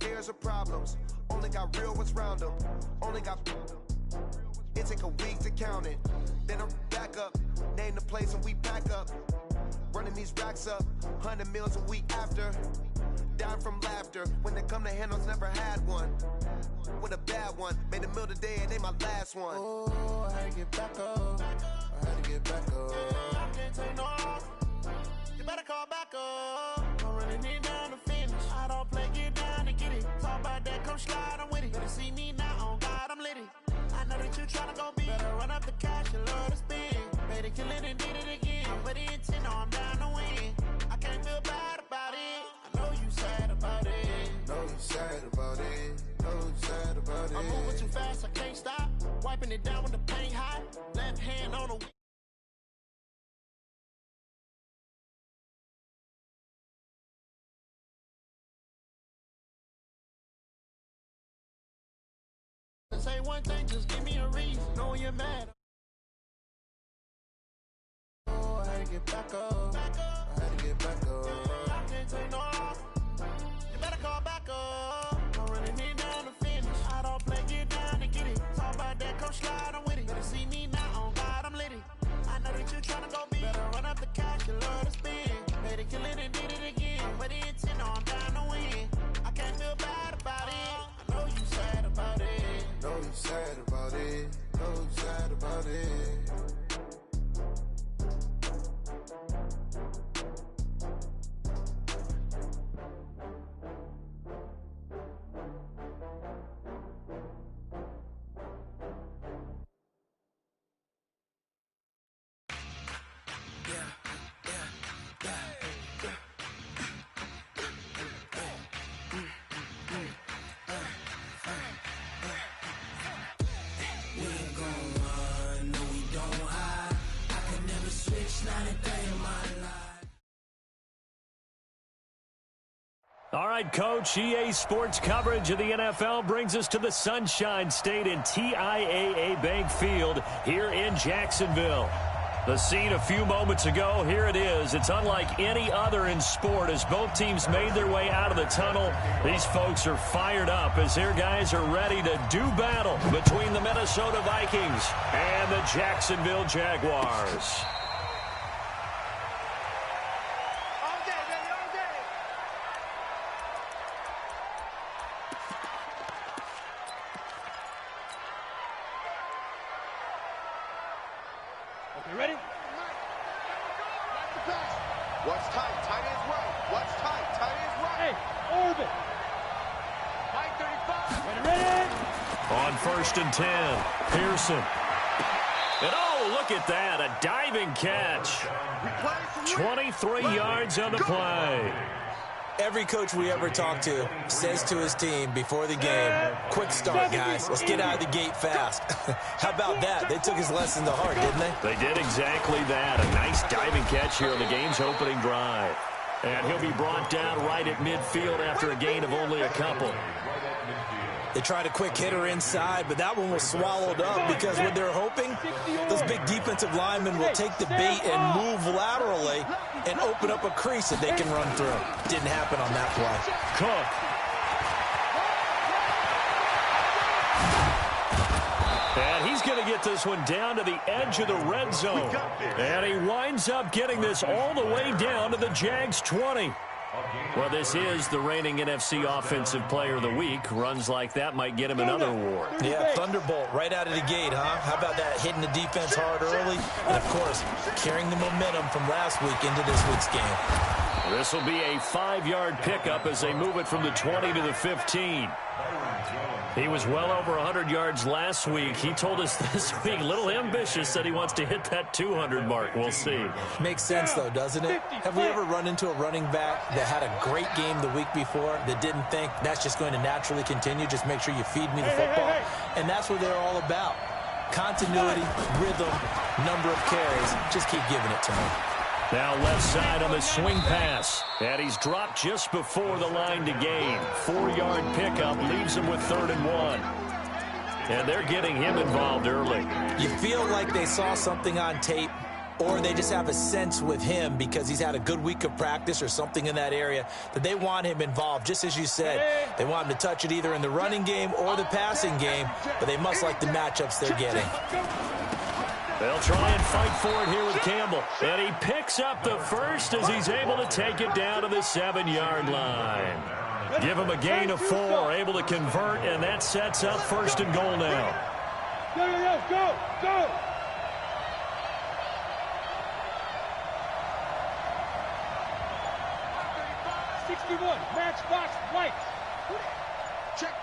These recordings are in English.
fears or problems. Only got real ones round them. Only got. It take a week to count it. Then I'm back up. Name the place and we pack up. Running these racks up. 100 meals a week after. Dying from laughter. When they come to handles, never had one. With a bad one. Made a meal today and they my last one. Oh, I had to get back up. I had to get back up. I can't take no off. You better call back up. I'm running it down to finish. I don't play, get down and get it. Talk about that, come slide, I'm with it. Better see me now, on God, I'm lit it. I know that you tryna go big. Better run up the cash and love to spend. Made a killing and did it again. But the intent, no, I'm down to win. I can't feel bad about it. I know you sad about it. Know you sad about it. Know you sad about it. I'm moving too fast, I can't stop. Wiping it down when the paint hot. Left hand on the say one thing, just give me a reason. Know you're mad. Oh, I had to get back up. I had to get back up. I can't take no off. You better call back up. I'm running it down to finish. I don't play, get down and get it. Talk about that, come slide, I'm with it. Better see me now, on God, I'm lit it. I know that you tryna go big. Better run up the cash, you love to spend. Made a killing and did it again. But the intent, no, I'm down to win. I can't feel bad about it. I know you sad about it. Know you sad about it. Know you sad about it. All right, Coach, EA Sports coverage of the NFL brings us to the Sunshine State in TIAA Bank Field here in Jacksonville. The scene a few moments ago, here it is. It's unlike any other in sport as both teams made their way out of the tunnel. These folks are fired up as their guys are ready to do battle between the Minnesota Vikings and the Jacksonville Jaguars. And 10, Pearson. And oh, look at that, a diving catch. 23 yards on the play. Every coach we ever talk to says to his team before the game, quick start, guys. Let's get out of the gate fast. How about that? They took his lesson to heart, didn't they? They did exactly that. A nice diving catch here on the game's opening drive. And he'll be brought down right at midfield after a gain of only a couple. They tried a quick hitter inside, but that one was swallowed up because what they're hoping, those big defensive linemen will take the bait and move laterally and open up a crease that they can run through. Didn't happen on that play. Cook. And he's going to get this one down to the edge of the red zone. And he winds up getting this all the way down to the Jags 20. Well, this is the reigning NFC Offensive Player of the Week. Runs like that might get him another award. Yeah, Thunderbolt right out of the gate, huh? How about that, hitting the defense hard early? And, of course, carrying the momentum from last week into this week's game. This will be a 5-yard pickup as they move it from the 20 to the 15. He was well over 100 yards last week. He told us this week, a little ambitious, said he wants to hit that 200 mark. We'll see. Makes sense, though, doesn't it? Have we ever run into a running back that had a great game the week before that didn't think that's just going to naturally continue? Just make sure you feed me the football. And that's what they're all about. Continuity, rhythm, number of carries. Just keep giving it to me. Now left side on the swing pass. And he's dropped just before the line to gain. 4-yard pickup leaves him with 3rd and 1. And they're getting him involved early. You feel like they saw something on tape or they just have a sense with him because he's had a good week of practice or something in that area that they want him involved. Just as you said, they want him to touch it either in the running game or the passing game, but they must like the matchups they're getting. They'll try and fight for it here with Campbell. And he picks up the first as he's able to take it down to the 7-yard line. Give him a gain of 4, able to convert, and that sets up 1st and goal now. Go! 61, matchbox white. Check.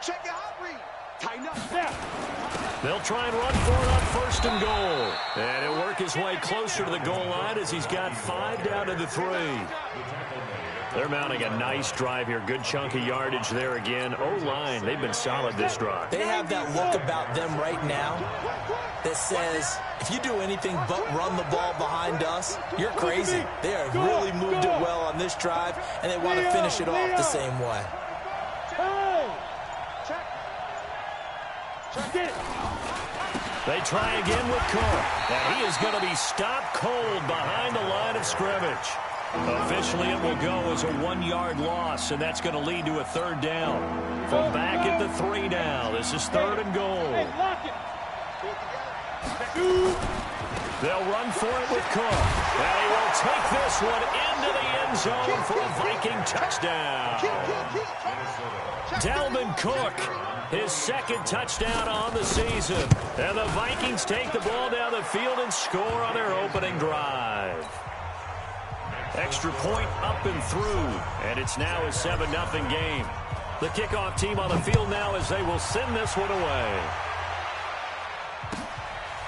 Check your hot read. Tighten up. They'll try and run for it on 1st and goal. And he'll work his way closer to the goal line as he's got 5 down to the 3. They're mounting a nice drive here. Good chunk of yardage there again. O-line, they've been solid this drive. They have that look about them right now that says, if you do anything but run the ball behind us, you're crazy. They have really moved it well on this drive, and they want to finish it off the same way. They try again with Cook. And he is going to be stopped cold behind the line of scrimmage. Officially, it will go as a 1-yard loss, and that's going to lead to a 3rd down. From back at the 3 now, this is 3rd and goal. They'll run for it with Cook. And he will take this one into the end zone for a Viking touchdown. Dalvin Cook, his 2nd touchdown on the season. And the Vikings take the ball down the field and score on their opening drive. Extra point up and through, and it's now a 7-0 game. The kickoff team on the field now as they will send this one away.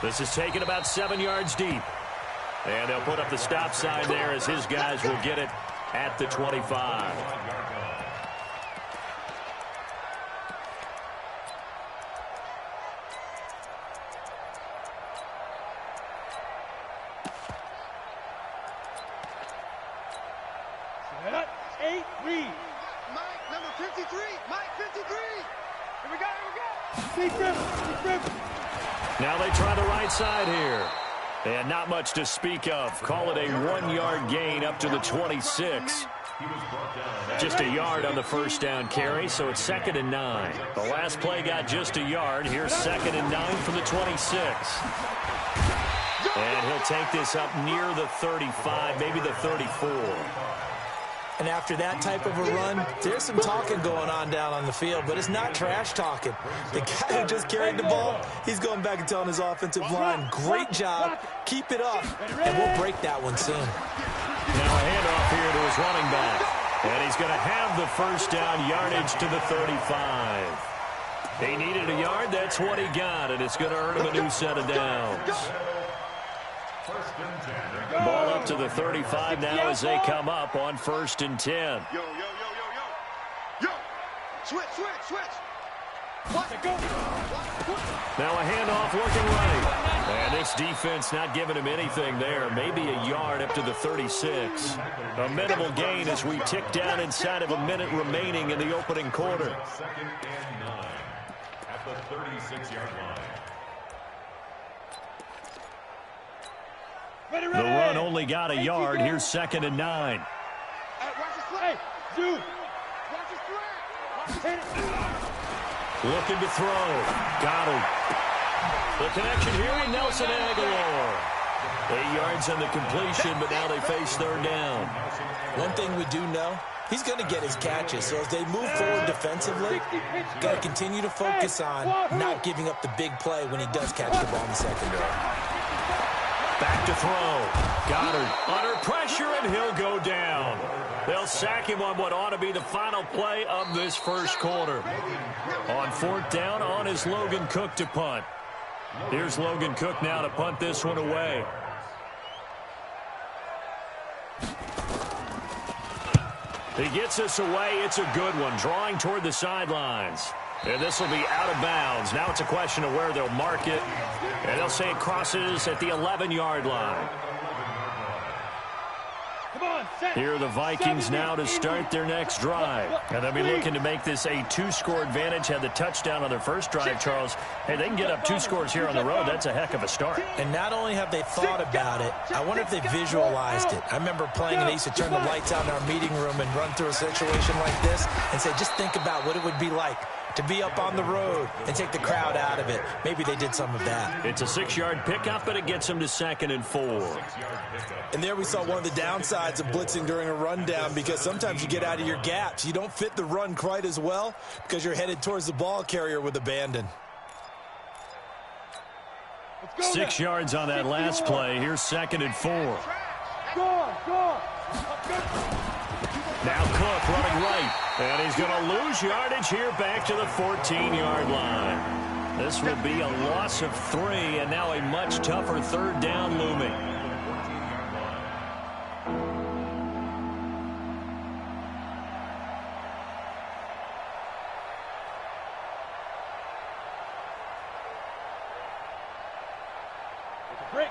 This is taken about 7 yards deep. And they'll put up the stop sign there as his guys will get it at the 25. Now they try the right side here. And not much to speak of. Call it a 1-yard gain up to the 26. Just a yard on the 1st down carry, so it's 2nd and 9. The last play got just a yard. Here's 2nd and 9 from the 26. And he'll take this up near the 35, maybe the 34. And after that type of a run, there's some talking going on down on the field, but it's not trash talking. The guy who just carried the ball, he's going back and telling his offensive line, great job, keep it up, and we'll break that one soon. Now a handoff here to his running back. And he's going to have the 1st down yardage to the 35. He needed a yard, that's what he got, and it's going to earn him a new set of downs. Ball up to the 35 now as they come up on 1st and 10. Yo. Switch. Now a handoff looking right. And this defense not giving him anything there. Maybe a yard up to the 36. A minimal gain as we tick down inside of a minute remaining in the opening quarter. 2nd and 9 at the 36-yard line. The run only got a yard. Here's 2nd and 9. Looking to throw. Got him. The connection here with Nelson Aguilar. 8 yards on the completion, but now they face 3rd down. One thing we do know, he's going to get his catches. So as they move forward defensively, got to continue to focus on not giving up the big play when he does catch the ball in the secondary. Back to throw. Goddard under pressure, and he'll go down. They'll sack him on what ought to be the final play of this 1st quarter. On 4th down, on is Logan Cook to punt. Here's Logan Cook now to punt this one away. He gets us away. It's a good one. Drawing toward the sidelines. And this will be out of bounds. Now it's a question of where they'll mark it. And they'll say it crosses at the 11-yard line. Come on, Here are the Vikings now to start their next drive. And they'll be looking to make this a 2-score advantage. Had the touchdown on their first drive, Charles. Hey, they can get up 2 scores here on the road. That's a heck of a start. And not only have they thought about it, I wonder if they visualized it. I remember playing and they used to turn the lights out in our meeting room and run through a situation like this and say, just think about what it would be like to be up on the road and take the crowd out of it. Maybe they did some of that. It's a 6-yard pickup, but it gets them to 2nd and 4. And there we saw one of the downsides of blitzing during a rundown, because sometimes you get out of your gaps. You don't fit the run quite as well because you're headed towards the ball carrier with abandon. 6 yards on that last play. Here's 2nd and 4. Now Cook running right. And he's going to lose yardage here back to the 14-yard line. This will be a loss of 3, and now a much tougher 3rd down looming. Break.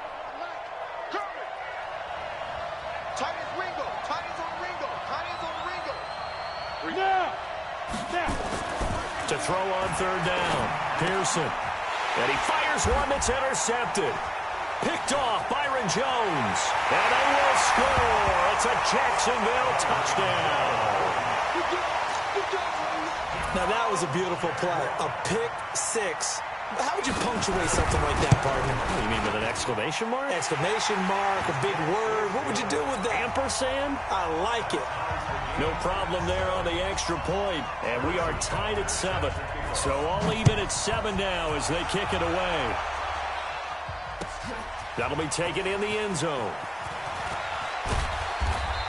To throw on 3rd down. Pearson. And he fires one that's intercepted. Picked off Byron Jones. And they will score. It's a Jacksonville touchdown. Now that was a beautiful play. A pick 6. How would you punctuate something like that, partner? You mean with an exclamation mark? Exclamation mark, a big word. What would you do with that? Ampersand? I like it. No problem there on the extra point. And we are tied at 7. So all even at 7 now as they kick it away. That'll be taken in the end zone.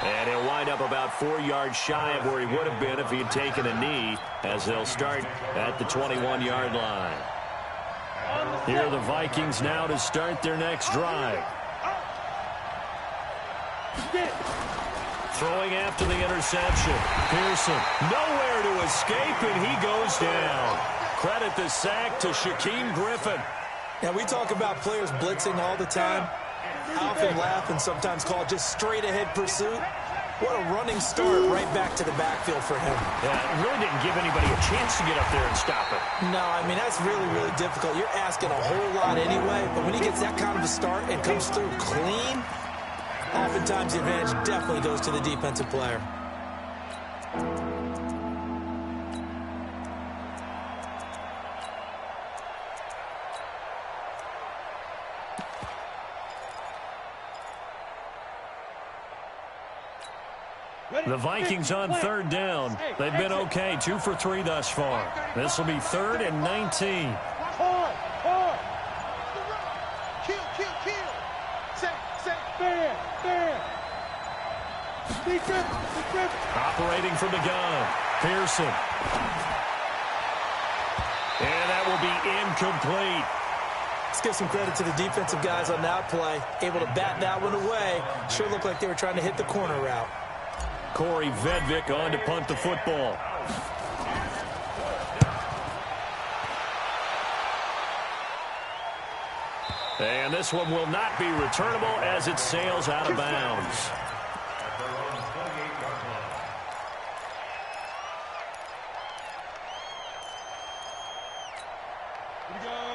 And he'll wind up about 4 yards shy of where he would have been if he had taken a knee, as they'll start at the 21-yard line. Here are the Vikings now to start their next drive. Throwing after the interception. Pearson nowhere to escape, and he goes down. Credit the sack to Shaquem Griffin. Now, we talk about players blitzing all the time. I often laugh and sometimes call it just straight-ahead pursuit. What a running start right back to the backfield for him. Yeah, it really didn't give anybody a chance to get up there and stop it. No, I mean, that's really, really difficult. You're asking a whole lot anyway, but when he gets that kind of a start and comes through clean, oftentimes the advantage definitely goes to the defensive player. The Vikings on 3rd down. They've been okay, 2 for 3 thus far. This will be 3rd and 19. Operating from the gun. Pearson. And that will be incomplete. Let's give some credit to the defensive guys on that play. Able to bat that one away. Sure looked like they were trying to hit the corner route. Corey Vedvik on to punt the football. And this one will not be returnable as it sails out of bounds.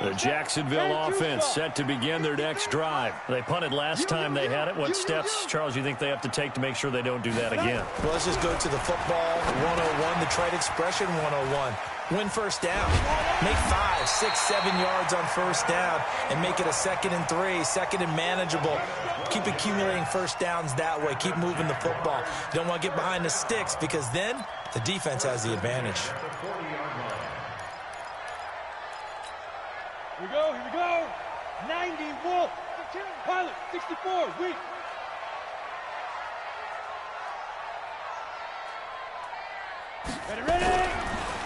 The Jacksonville offense set to begin their next drive. They punted last time they had it. What steps, Charles, you think they have to take to make sure they don't do that again? Well, let's just go to the football 101, the trade expression 101. Win first down. Make 5, 6, 7 yards on first down and make it a 2nd and 3, 2nd and manageable. Keep accumulating first downs that way. Keep moving the football. You don't want to get behind the sticks because then the defense has the advantage. Here we go. 90, Wolf. Pilot, 64, weak. Ready.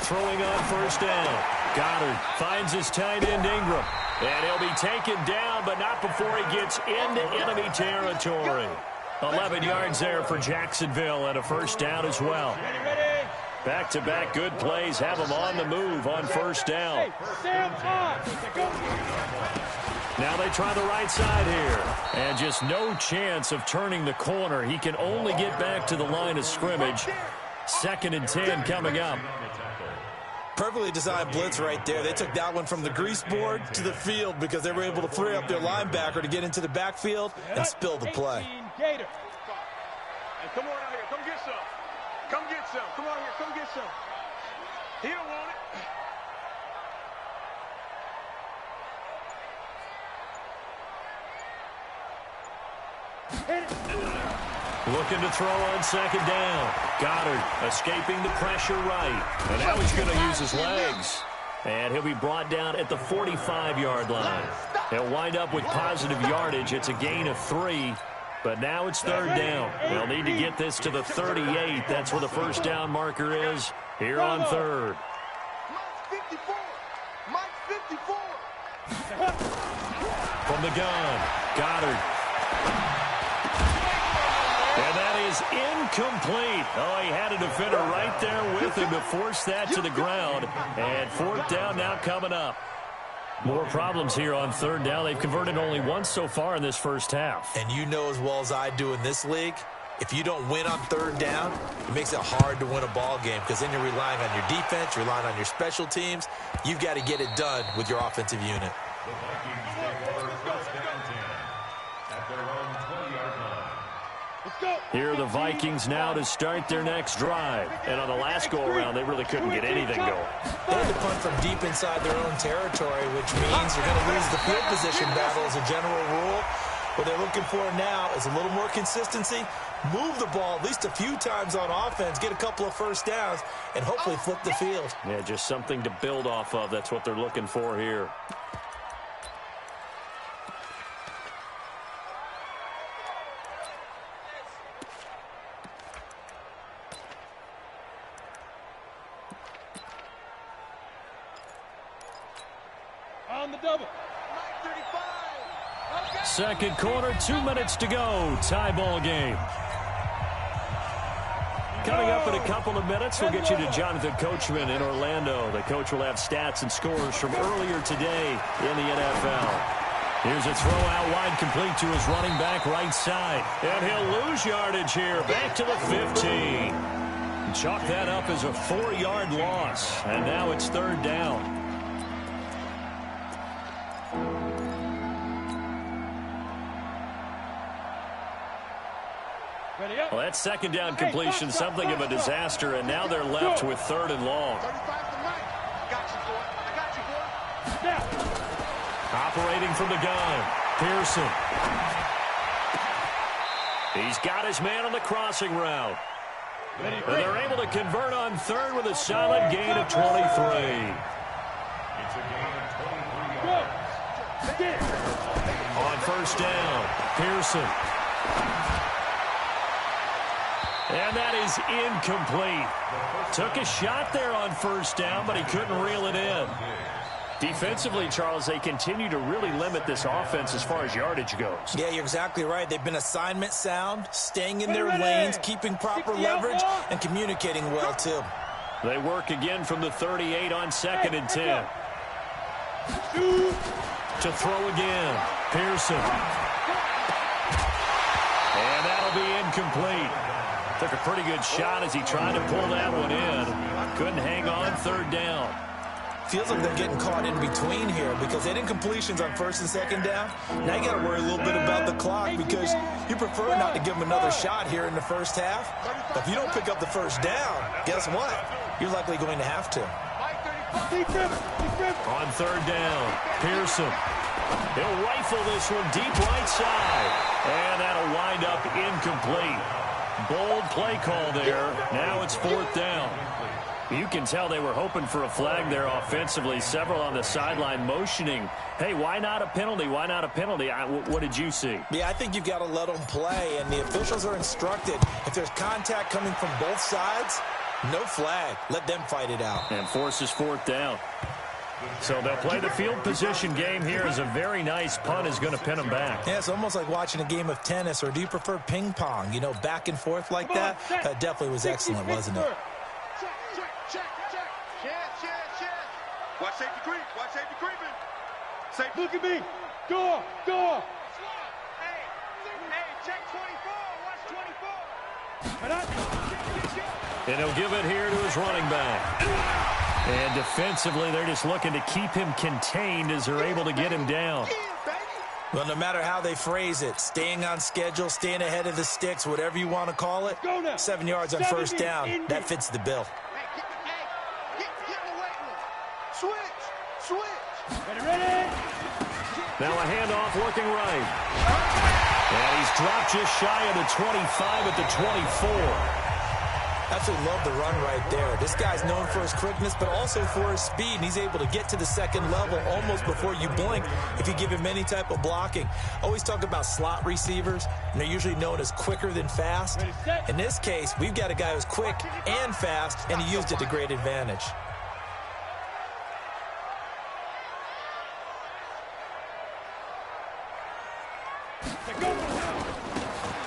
Throwing on first down. Goddard finds his tight end Ingram. And he'll be taken down, but not before he gets into enemy territory. 11 yards there for Jacksonville and a first down as well. Ready. Back-to-back good plays have them on the move on first down. Hey, stand on. Now they try the right side here. And just no chance of turning the corner. He can only get back to the line of scrimmage. 2nd and 10 coming up. Perfectly designed blitz right there. They took that one from the grease board to the field because they were able to free up their linebacker to get into the backfield and spill the play. Gator. Hey, come on out here. Come get some. Come get some. Come on here. Come get some. He don't want it. Looking to throw on 2nd down. Goddard escaping the pressure right. And now he's going to use his legs. And he'll be brought down at the 45-yard line. He'll wind up with positive yardage. It's a gain of 3. But now it's 3rd down. They'll need to get this to the 38. That's where the first down marker is here on 3rd. Mike 54. Mike 54. From the gun, Goddard. And that is incomplete. Oh, he had a defender right there with him to force that to the ground. And 4th down now coming up. More problems here on 3rd down. They've converted only once so far in this first half. And you know as well as I do in this league, if you don't win on 3rd down, it makes it hard to win a ball game because then you're relying on your defense, you're relying on your special teams. You've got to get it done with your offensive unit. The Vikings take over 1st down 10 at their own 20-yard line. Here are the Vikings now to start their next drive. And on the last go-around, they really couldn't get anything going. They had to punt from deep inside their own territory, which means they're going to lose the field position battle as a general rule. What they're looking for now is a little more consistency, move the ball at least a few times on offense, get a couple of first downs, and hopefully flip the field. Yeah, just something to build off of. That's what they're looking for here. On the double. 2nd quarter, 2 minutes to go. Tie ball game. Coming up in a couple of minutes, we'll get you to Jonathan Coachman in Orlando. The coach will have stats and scores from earlier today in the NFL. Here's a throw out wide, complete to his running back right side. And he'll lose yardage here, back to the 15. Chalk that up as a 4-yard loss. And now it's 3rd down. Well, that 2nd down completion, something of a disaster, and now they're left with 3rd and long. Operating from the gun, Pearson. He's got his man on the crossing route. And they're able to convert on 3rd with a solid gain of 23. It's a gain of 23 yards. On 1st down, Pearson. And that is incomplete. Took a shot there on 1st down, but he couldn't reel it in. Defensively, Charles, they continue to really limit this offense as far as yardage goes. Yeah, you're exactly right. They've been assignment sound, staying in their lanes, keeping proper leverage, and communicating well, too. They work again from the 38 on 2nd and 10. To throw again, Pearson. And that'll be incomplete. Took a pretty good shot as he tried to pull that one in. Couldn't hang on 3rd down. Feels like they're getting caught in between here because they had incompletions on 1st and 2nd down. Now you got to worry a little bit about the clock because you prefer not to give them another shot here in the first half. But if you don't pick up the 1st down, guess what? You're likely going to have to. On 3rd down, Pearson. He'll rifle this one deep right side. And that'll wind up incomplete. Bold play call there. Now it's 4th down. You can tell they were hoping for a flag there offensively. Several on the sideline motioning. Hey, why not a penalty? Why not a penalty? What did you see? Yeah, I think you've got to let them play, and the officials are instructed. If there's contact coming from both sides, no flag. Let them fight it out. And forces 4th down. So they'll play the field position game here as a very nice punt is going to pin them back. Yeah, it's almost like watching a game of tennis, or do you prefer ping pong? You know, back and forth like that? That definitely was excellent, wasn't it? Check. Watch safety creep. Watch safety creeping. Say, look at me. Go. Hey, check 24. Watch 24. And he'll give it here to his running back. And defensively, they're just looking to keep him contained as they're able to get him down. Well, no matter how they phrase it, staying on schedule, staying ahead of the sticks, whatever you want to call it, 7 yards on first down, that fits the bill. Get in the weight room. Switch. Ready. Now a handoff looking right. And he's dropped just shy of the 25 at the 24. Absolutely love the run right there. This guy's known for his quickness, but also for his speed. And he's able to get to the second level almost before you blink if you give him any type of blocking. Always talk about slot receivers, and they're usually known as quicker than fast. In this case, we've got a guy who's quick and fast, and he used it to great advantage.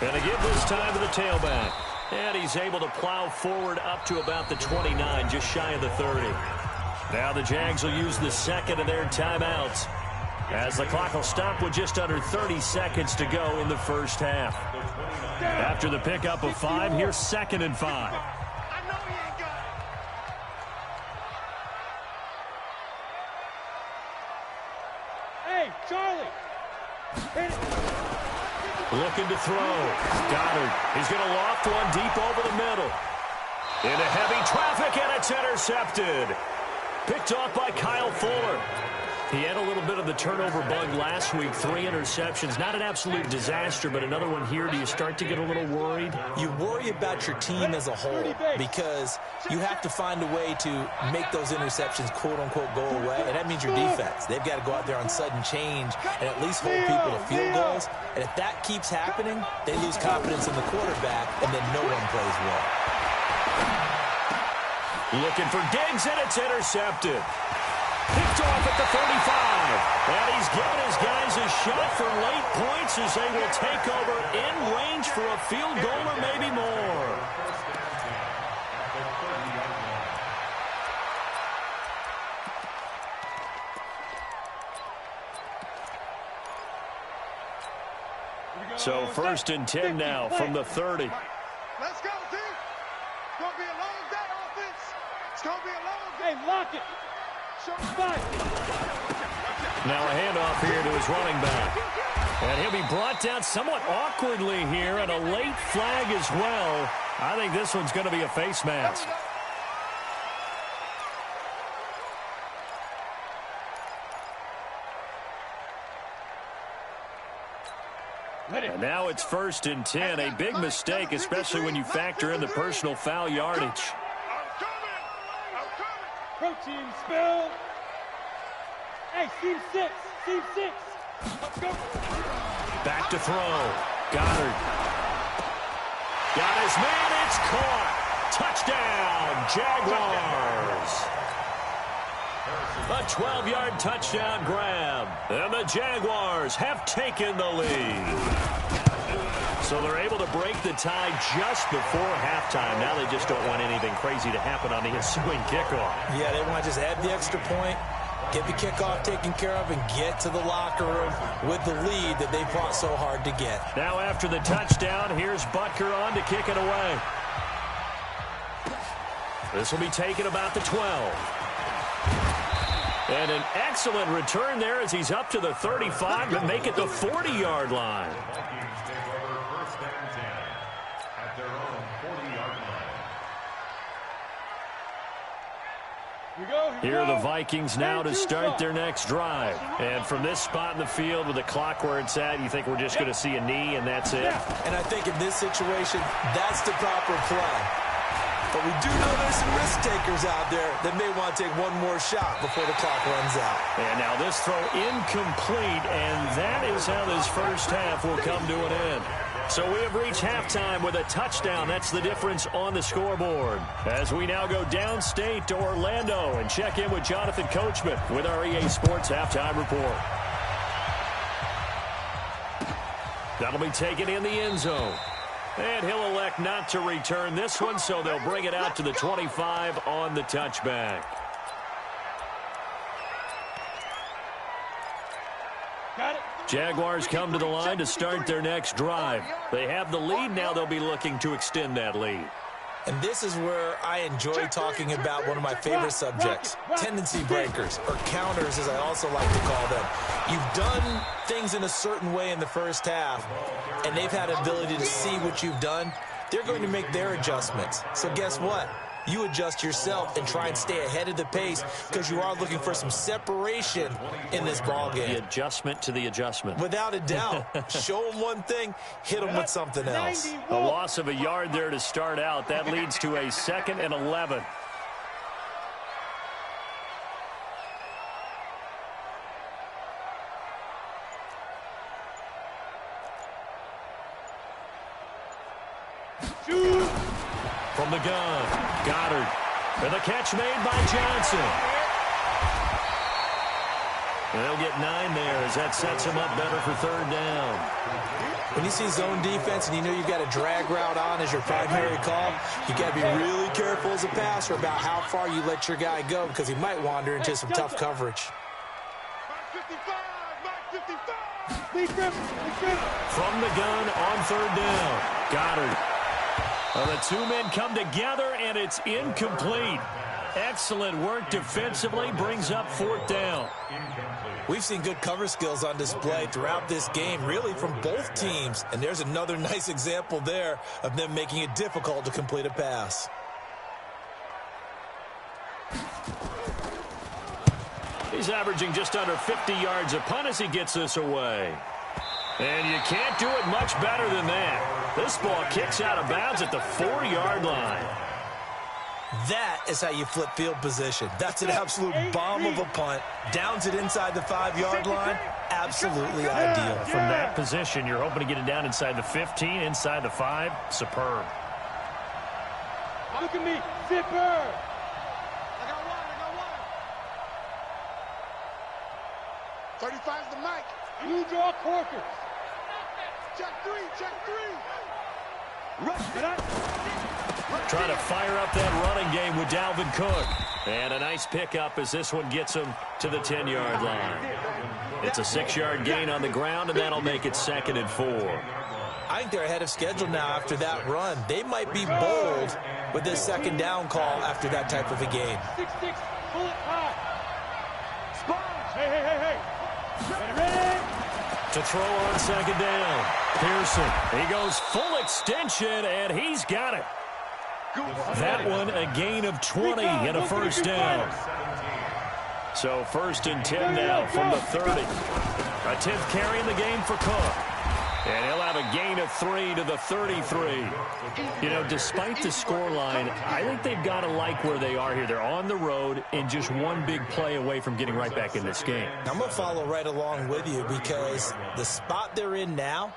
And they give this time to the tailback. And he's able to plow forward up to about the 29, just shy of the 30. Now the Jags will use the second of their timeouts as the clock will stop with just under 30 seconds to go in the first half. After the pickup of 5, here's 2nd and 5. Hey, Charlie. Hit it. Looking to throw. Goddard. He's going to loft one deep over the middle. Into heavy traffic, and it's intercepted. Picked off by Kyle Fuller. He had a little bit of the turnover bug last week. 3 interceptions. Not an absolute disaster, but another one here. Do you start to get a little worried? You worry about your team as a whole because you have to find a way to make those interceptions, quote-unquote, go away, and that means your defense. They've got to go out there on sudden change and at least hold people to field goals, and if that keeps happening, they lose confidence in the quarterback, and then no one plays well. Looking for Diggs, and it's intercepted. Picked off at the 35. And he's given his guys a shot for late points as they will take over in range for a field goal or maybe more. So 1st and 10 now from the 30. Let's go, team. It's going to be a long day, offense. It's going to be a long day. Hey, lock it. Now a handoff here to his running back. And he'll be brought down somewhat awkwardly here, and a late flag as well. I think this one's going to be a face mask. And now it's 1st and 10. A big mistake, especially when you factor in the personal foul yardage. Protein spill. Hey, seam 6. Let's go. Back to throw. Goddard. Got his man. It's caught. Touchdown, Jaguars. A 12-yard touchdown grab. And the Jaguars have taken the lead. So they're able to break the tie just before halftime. Now they just don't want anything crazy to happen on the ensuing kickoff. Yeah, they want to just add the extra point, get the kickoff taken care of, and get to the locker room with the lead that they fought so hard to get. Now after the touchdown, here's Butker on to kick it away. This will be taken about the 12. And an excellent return there as he's up to the 35 to make it the 40-yard line. Here are the Vikings now to start their next drive. And from this spot in the field with the clock where it's at, you think we're just going to see a knee and that's it? And I think in this situation, that's the proper play. But we do know there's some risk takers out there that may want to take one more shot before the clock runs out. And now this throw incomplete, and that is how this first half will come to an end. So we have reached halftime with a touchdown. That's the difference on the scoreboard. As we now go downstate to Orlando and check in with Jonathan Coachman with our EA Sports Halftime Report. That'll be taken in the end zone. And he'll elect not to return this one, so they'll bring it out to the 25 on the touchback. Jaguars come to the line to start their next drive. They have the lead. Now they'll be looking to extend that lead. And this is where I enjoy talking about one of my favorite subjects, tendency breakers, or counters as I also like to call them. You've done things in a certain way in the first half, and they've had the ability to see what you've done. They're going to make their adjustments. So guess what? You adjust yourself and try and stay ahead of the pace because you are looking for some separation in this ball game. The adjustment to the adjustment. Without a doubt. Show them one thing, hit them with something else. A loss of a yard there to start out. That leads to a 2nd and 11. From the gun, Goddard. And the catch made by Johnson. And they'll get 9 there as that sets him up better for 3rd down. When you see zone defense and you know you've got a drag route on as your primary call, you got to be really careful as a passer about how far you let your guy go because he might wander into some tough coverage. From the gun on 3rd down, Goddard. Well, the two men come together, and it's incomplete. Excellent work defensively, brings up 4th down. We've seen good cover skills on display throughout this game, really from both teams. And there's another nice example there of them making it difficult to complete a pass. He's averaging just under 50 yards a punt as he gets this away. And you can't do it much better than that. This ball kicks out of bounds at the 4-yard line. That is how you flip field position. That's an absolute bomb of a punt. Downs it inside the 5-yard line. Absolutely ideal. From that position, you're hoping to get it down inside the 15, inside the 5. Superb. Look at me, Zipper. I got one. 35's the mic. You draw corkers. Check 3, check 3. Trying to fire up that running game with Dalvin Cook. And a nice pickup as this one gets him to the 10-yard line. It's a 6-yard gain on the ground, and that'll make it 2nd and 4. I think they're ahead of schedule now after that run. They might be bold with this 2nd down call after that type of a game. 6-6, pull it high. Sponge. Hey. Ready? To throw on 2nd down. Pearson. He goes full extension, and he's got it. That one a gain of 20 and a 1st down. So 1st and 10 now from the 30. A 10th carry in the game for Cook. And he'll have a gain of 3 to the 33. You know, despite the scoreline, I think they've got to like where they are here. They're on the road and just one big play away from getting right back in this game. I'm going to follow right along with you because the spot they're in now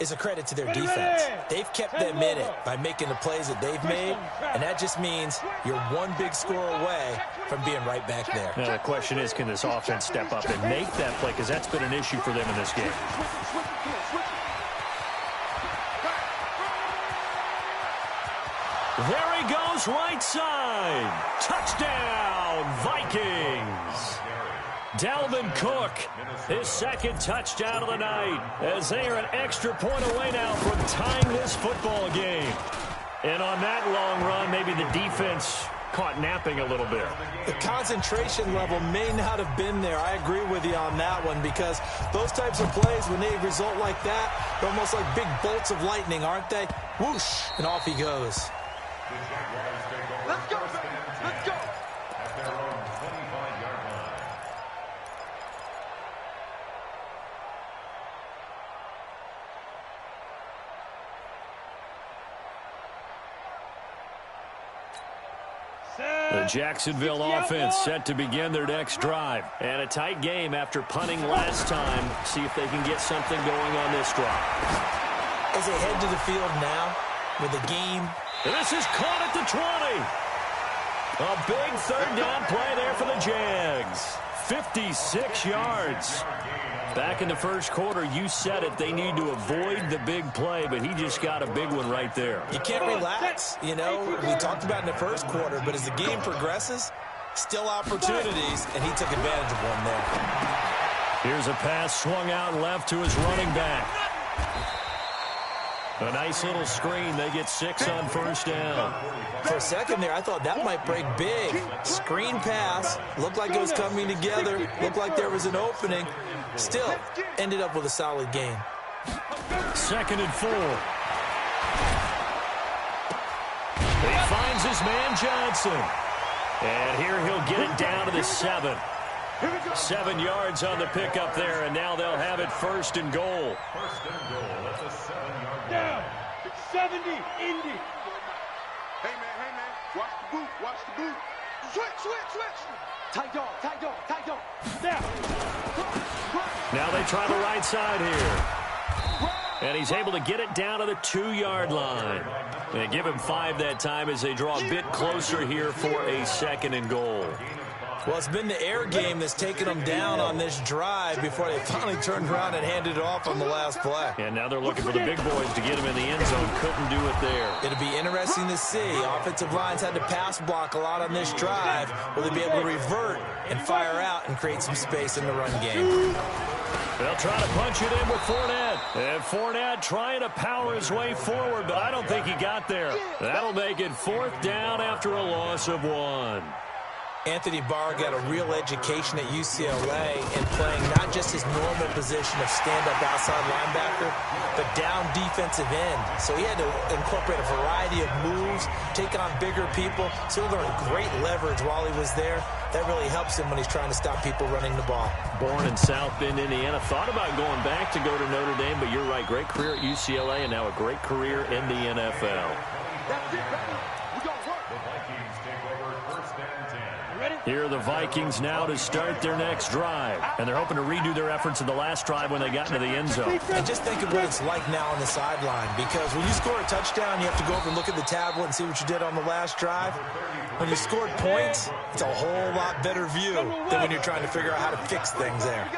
is a credit to their defense. They've kept them in it by making the plays that they've made, and that just means you're one big score away from being right back there. Now, the question is, can this offense step up and make that play? Because that's been an issue for them in this game. There he goes, right side. Touchdown, Vikings. Dalvin Cook, his 2nd touchdown of the night, as they are an extra point away now from tying this football game. And on that long run, maybe the defense caught napping a little bit. The concentration level may not have been there. I agree with you on that one because those types of plays, when they result like that, they're almost like big bolts of lightning, aren't they? Whoosh, and off he goes. Let's go, baby. Let's go. At their own 25-yard line. The Jacksonville offense set to begin their next drive. And a tight game after punting last time. See if they can get something going on this drive. As they head to the field now with the game. And this is caught at the 20. A big 3rd down play there for the Jags. 56 yards. Back in the first quarter, you said it, they need to avoid the big play, but he just got a big one right there. You can't relax. You know, we talked about in the first quarter, but as the game progresses, still opportunities, and he took advantage of one there. Here's a pass swung out left to his running back. A nice little screen. They get 6 on first down. For a second there, I thought that might break big. Screen pass. Looked like it was coming together. Looked like there was an opening. Still, ended up with a solid gain. 2nd and 4. He finds his man Johnson. And here he'll get it down to the 7. 7 yards on the pickup there, and now they'll have it 1st and goal. 1st and goal. That's a 7-yard Down. gain. 70, Indy. Hey, man, watch the boot, watch the boot. Switch. Tight dog. Down. Now they try the right side here. And he's able to get it down to the 2-yard line. They give him 5 that time as they draw a bit closer here for a 2nd and goal. Well, it's been the air game that's taken them down on this drive before they finally turned around and handed it off on the last play. And now they're looking for the big boys to get him in the end zone. Couldn't do it there. It'll be interesting to see. Offensive lines had to pass block a lot on this drive. Will they be able to revert and fire out and create some space in the run game? They'll try to punch it in with Fournette. And Fournette trying to power his way forward, but I don't think he got there. That'll make it 4th down after a loss of 1. Anthony Barr got a real education at UCLA in playing not just his normal position of stand-up outside linebacker, but down defensive end. So he had to incorporate a variety of moves, take on bigger people. So he learned great leverage while he was there. That really helps him when he's trying to stop people running the ball. Born in South Bend, Indiana. Thought about going back to go to Notre Dame, but you're right. Great career at UCLA and now a great career in the NFL. That's it, baby. We gonna work. The Vikings take over 1st and 10. Here are the Vikings now to start their next drive. And they're hoping to redo their efforts in the last drive when they got into the end zone. And just think of what it's like now on the sideline, because when you score a touchdown, you have to go over and look at the tablet and see what you did on the last drive. When you scored points, it's a whole lot better view than when you're trying to figure out how to fix things there.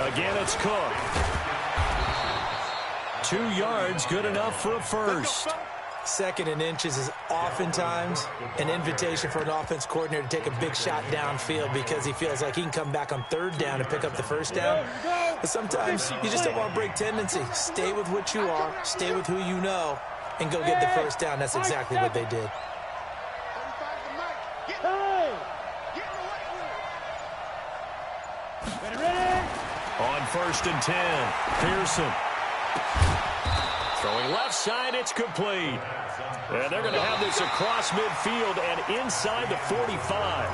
Again, it's Cook. 2 yards, good enough for a first. 2nd and inches is oftentimes an invitation for an offense coordinator to take a big shot downfield because he feels like he can come back on 3rd down and pick up the 1st down. But sometimes you just don't want to break tendency. Stay with what you are, stay with who you know, and go get the 1st down. That's exactly what they did. On 1st and 10, Pearson. Throwing left side, it's complete. And they're going to have this across midfield and inside the 45.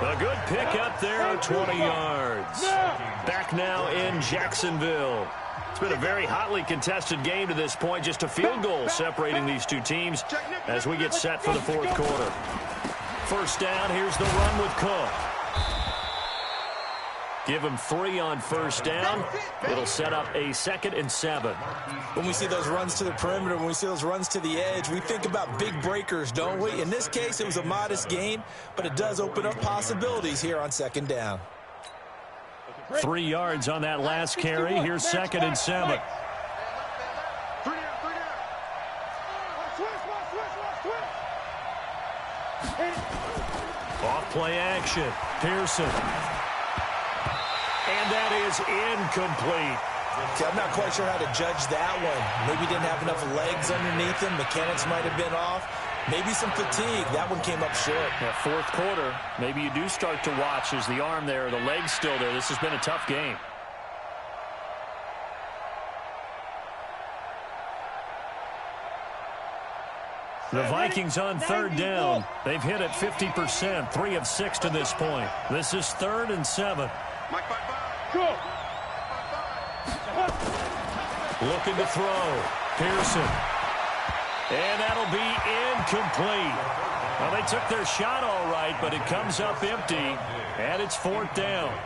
A good pickup there, 20 yards. Back now in Jacksonville. It's been a very hotly contested game to this point. Just a field goal separating these two teams as we get set for the 4th quarter. 1st down, here's the run with Cook. Give him 3 on 1st down. It'll set up a 2nd and 7. When we see those runs to the perimeter, when we see those runs to the edge, we think about big breakers, don't we? In this case, it was a modest gain, but it does open up possibilities here on 2nd down. 3 yards on that last carry. Here's 2nd and 7. Off play action. Pearson. And that is incomplete. Okay, I'm not quite sure how to judge that one. Maybe didn't have enough legs underneath him. Mechanics might have been off. Maybe some fatigue. That one came up short. Yeah, 4th quarter, maybe you do start to watch as the arm there, the leg's still there. This has been a tough game. The Vikings on 3rd down. They've hit it 50%, 3 of 6 to this point. This is 3rd and 7. Looking to throw. Pearson. And that'll be incomplete. Well, they took their shot all right, but it comes up empty, and it's 4th down.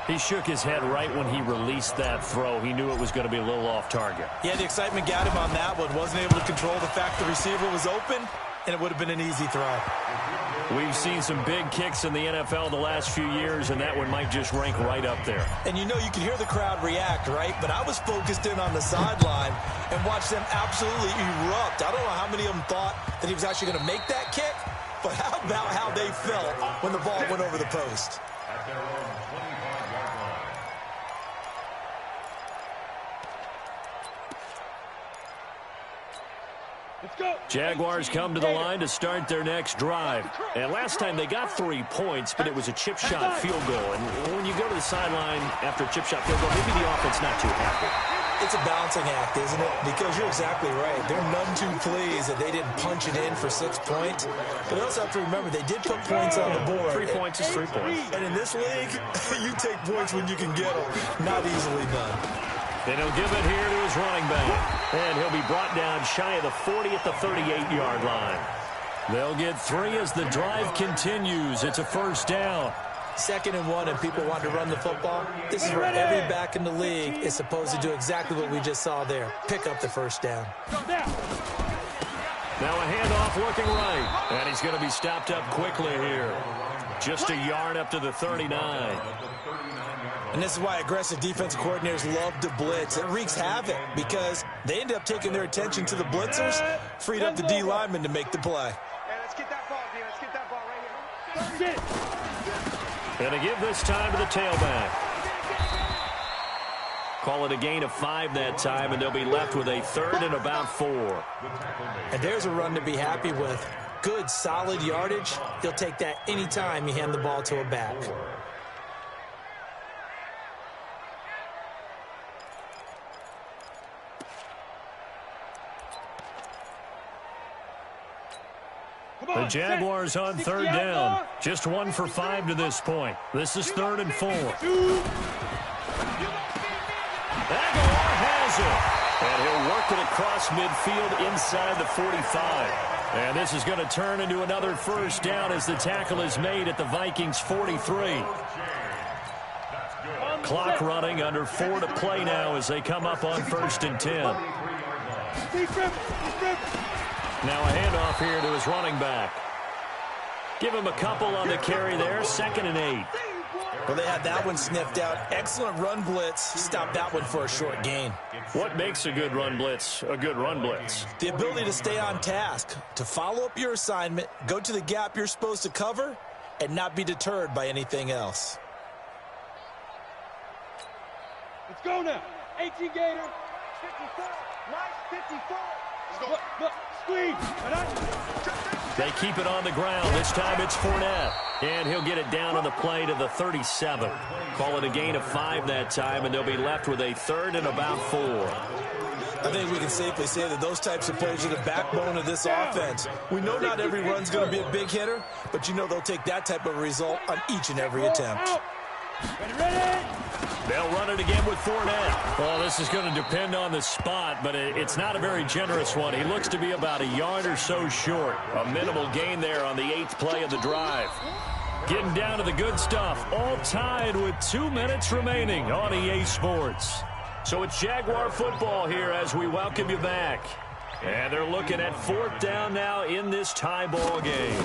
He shook his head right when he released that throw. He knew it was going to be a little off target. Yeah, the excitement got him on that one. Wasn't able to control the fact the receiver was open, and it would have been an easy throw. We've seen some big kicks in the NFL the last few years, and that one might just rank right up there. And you know you can hear the crowd react, right? But I was focused in on the sideline and watched them absolutely erupt. I don't know how many of them thought that he was actually going to make that kick, but how about how they felt when the ball went over the post? at their own 25-yard line. Jaguars come to the line to start their next drive. And last time they got 3 points, but it was a chip shot field goal. And when you go to the sideline after a chip shot field goal, maybe the offense not too happy. It's a balancing act, isn't it? Because you're exactly right. They're none too pleased that they didn't punch it in for 6 points. But they also have to remember they did put points on the board. 3 points is 3 points. And in this league, you take points when you can get them. Not easily done. And he'll give it here to his running back. And he'll be brought down shy of the 40 at the 38-yard line. They'll get 3 as the drive continues. It's a first down. 2nd and 1, and people want to run the football. This is where every back in the league is supposed to do exactly what we just saw there. Pick up the first down. Now a handoff looking right. And he's going to be stopped up quickly here. Just a yard up to the 39. And this is why aggressive defensive coordinators love to blitz. It wreaks havoc because they end up taking their attention to the blitzers, freed up the D lineman to make the play. Hey, let's get that ball, D. Let's get that ball right here. And to give this time to the tailback. Call it a gain of 5 that time, and they'll be left with a 3rd and about 4. And there's a run to be happy with. Good, solid yardage. He'll take that anytime you hand the ball to a back. The Jaguars on 3rd down. Just 1 for 5 to this point. This is 3rd and 4. Aguilar has it. And he'll work it across midfield inside the 45. And this is going to turn into another first down as the tackle is made at the Vikings 43. Clock running, under 4 to play now as they come up on 1st and 10. Now a handoff here to his running back. Give him a couple on the carry there. 2nd and 8. Well, they had that one sniffed out. Excellent run blitz. Stop that one for a short gain. What makes a good run blitz a good run blitz? The ability to stay on task, to follow up your assignment, go to the gap you're supposed to cover, and not be deterred by anything else. Let's go now. 18 Gator. 54. Nice 54. Look, squeeze. They keep it on the ground. This time it's Fournette. And he'll get it down on the play to the 37. Call it a gain of 5 that time, and they'll be left with a 3rd and about 4. I think we can safely say that those types of plays are the backbone of this offense. We know not every run's going to be a big hitter, but you know they'll take that type of result on each and every attempt. Ready. They'll run it again with Fournette. Well, this is going to depend on the spot, but it's not a very generous one. He looks to be about a yard or so short. A minimal gain there on the 8th play of the drive. Getting down to the good stuff. All tied with 2 minutes remaining on EA Sports. So it's Jaguar football here as we welcome you back. And they're looking at 4th down now in this tie ball game.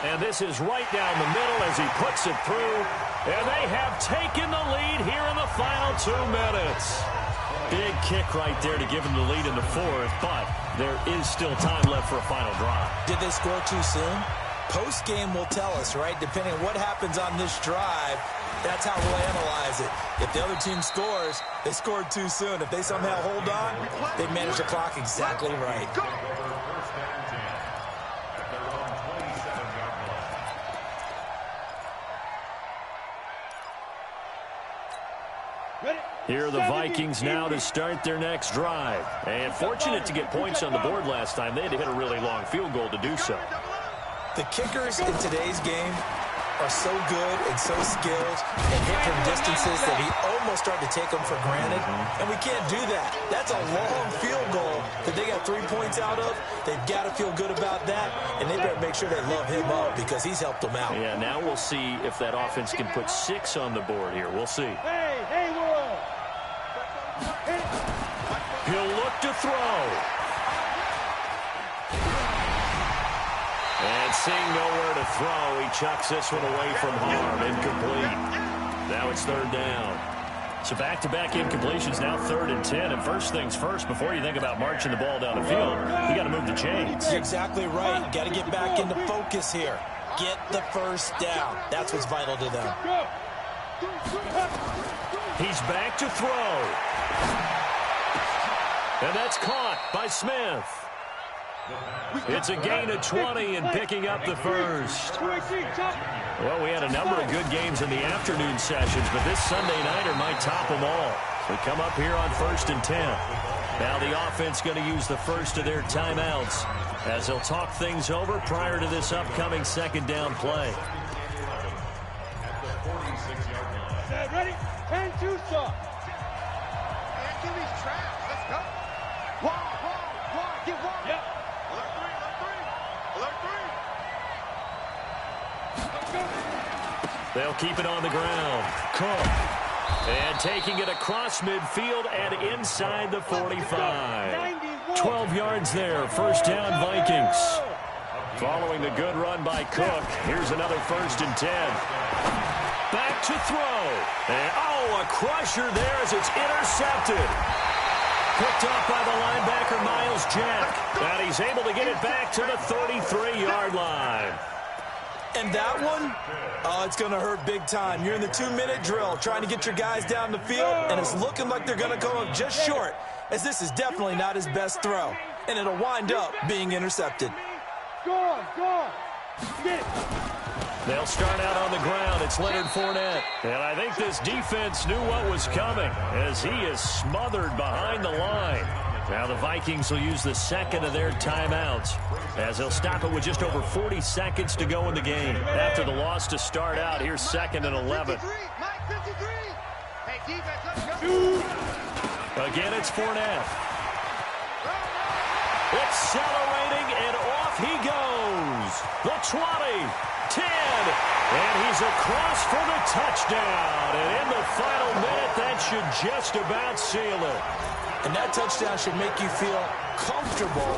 And this is right down the middle as he puts it through. And they have taken the lead here in the final 2 minutes. Big kick right there to give them the lead in the 4th, but there is still time left for a final drive. Did they score too soon? Post-game will tell us, right? Depending on what happens on this drive, that's how we'll analyze it. If the other team scores, they scored too soon. If they somehow hold on, they manage the clock exactly right. Here are the Vikings now to start their next drive. And fortunate to get points on the board last time. They had to hit a really long field goal to do so. The kickers in today's game are so good and so skilled and hit from distances that he almost started to take them for granted. And we can't do that. That's a long field goal that they got 3 points out of. They've got to feel good about that, and they better make sure they love him up because he's helped them out. Yeah, now we'll see if that offense can put 6 on the board here. We'll see. Hey, Will. He'll look to throw. And seeing nowhere to throw, he chucks this one away from harm. Incomplete. Now it's 3rd down. So back-to-back incompletions, now 3rd and 10. And first things first, before you think about marching the ball down the field, you got to move the chains. You're exactly right. Got to get back into focus here. get the first down. That's what's vital to them. He's back to throw. And that's caught by Smith. It's a gain of 20 and picking up the first. Well, we had a number of good games in the afternoon sessions, but this Sunday nighter might top them all. We come up here on 1st and 10. Now the offense going to use the first of their timeouts as they'll talk things over prior to this upcoming second down play. Ready? 10-2 stop. Give these traps. Let's go. One. Get one. Yep. Alert three. They'll keep it on the ground. Cook. And taking it across midfield and inside the 45. 12 yards there. First down, Vikings. Following the good run by Cook, here's another 1st and 10. Back to throw. And, a crusher there as it's intercepted. Picked up by the linebacker, Miles Jack. And he's able to get it back to the 33-yard line. And that one, it's going to hurt big time. You're in the 2-minute drill trying to get your guys down the field, and it's looking like they're going to come up just short, as this is definitely not his best throw. And it'll wind up being intercepted. Go on. Get it. They'll start out on the ground. It's Leonard Fournette. And I think this defense knew what was coming as he is smothered behind the line. Now the Vikings will use the second of their timeouts as they'll stop it with just over 40 seconds to go in the game. After the loss to start out, here's 2nd and 11. Hey, defense, let's go. Again, it's Fournette. Accelerating, and off he goes. The 20, 10, and he's across for the touchdown. And in the final minute, that should just about seal it. And that touchdown should make you feel comfortable.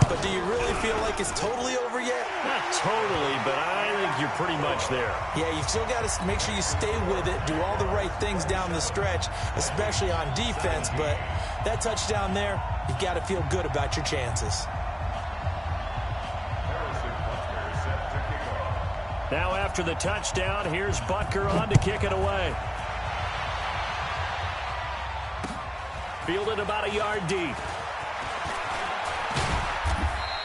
But do you really feel like it's totally over yet? Not totally, but I think you're pretty much there. Yeah, you've still got to make sure you stay with it, do all the right things down the stretch, especially on defense. But that touchdown there, you've got to feel good about your chances. Now after the touchdown, here's Butker on to kick it away. Fielded about a yard deep.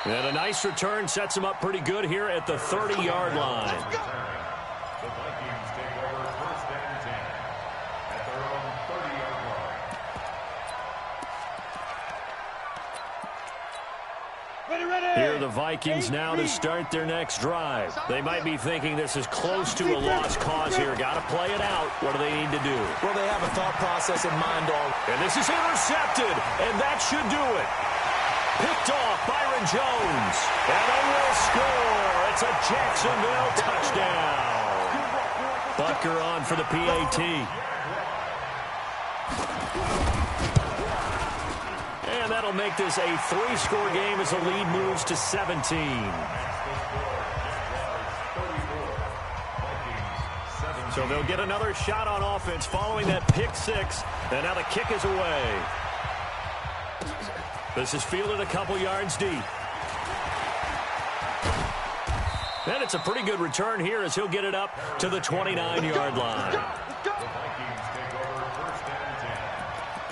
And a nice return sets him up pretty good here at the 30-yard line. The Vikings take over 1st and 10 at their own 30-yard line. Ready. Here are the Vikings now to start their next drive. They might be thinking this is close to a lost cause here. Got to play it out. What do they need to do? Well, they have a thought process in mind all. And this is intercepted, and that should do it. Picked off Byron Jones, and they will score. It's a Jacksonville touchdown. Butker on for the PAT. And that'll make this a 3-score game as the lead moves to 17. So they'll get another shot on offense following that pick 6, and now the kick is away. This is fielded a couple yards deep. And it's a pretty good return here as he'll get it up to the 29-yard line. The Vikings take over 1st and 10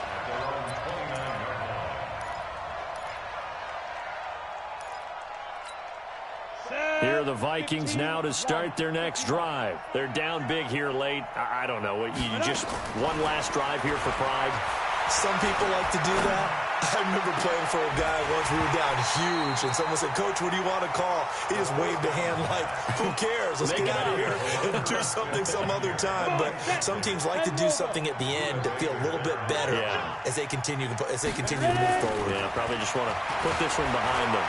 at their own 29-yard line. Here are the Vikings now to start their next drive. They're down big here late. I don't know. You just one last drive here for pride. Some people like to do that. I remember playing for a guy once. We were down huge, and someone said, "Coach, what do you want to call?" He just waved a hand like, "Who cares? Let's get out of here and do something some other time." But some teams like to do something at the end to feel a little bit better as they continue to move forward. Yeah, probably just want to put this one behind them.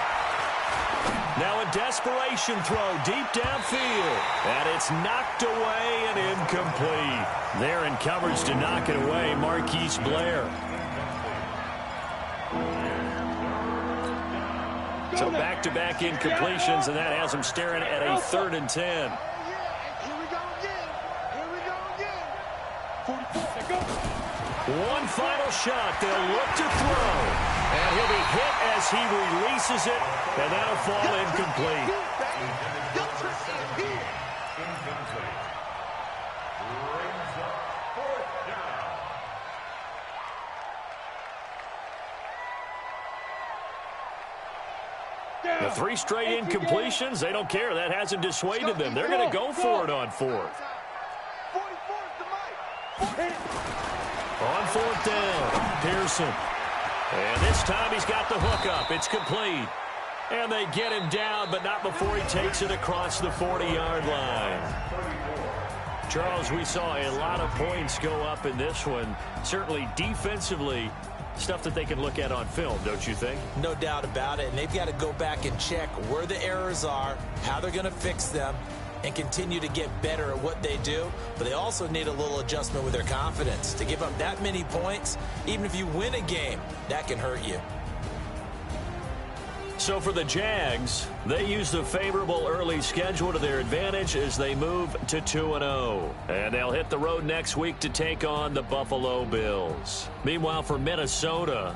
Now a desperation throw deep downfield. And it's knocked away and incomplete. There in coverage to knock it away, Marquise Blair. So back-to-back incompletions, and that has him staring at a 3rd and 10. Here we go again. One final shot. They'll look to throw. And he'll be hit as he releases it, and that'll fall incomplete. 3 straight incompletions. They don't care. That hasn't dissuaded them. They're going to go for it on 4th. On 4th down, Pearson. And this time he's got the hook up. It's complete. And they get him down, but not before he takes it across the 40-yard line. Charles, we saw a lot of points go up in this one. Certainly defensively, stuff that they can look at on film, don't you think? No doubt about it. And they've got to go back and check where the errors are, how they're going to fix them, and continue to get better at what they do. But they also need a little adjustment with their confidence. To give up that many points, even if you win a game, that can hurt you. So for the Jags, they use the favorable early schedule to their advantage as they move to 2-0. And they'll hit the road next week to take on the Buffalo Bills. Meanwhile, for Minnesota,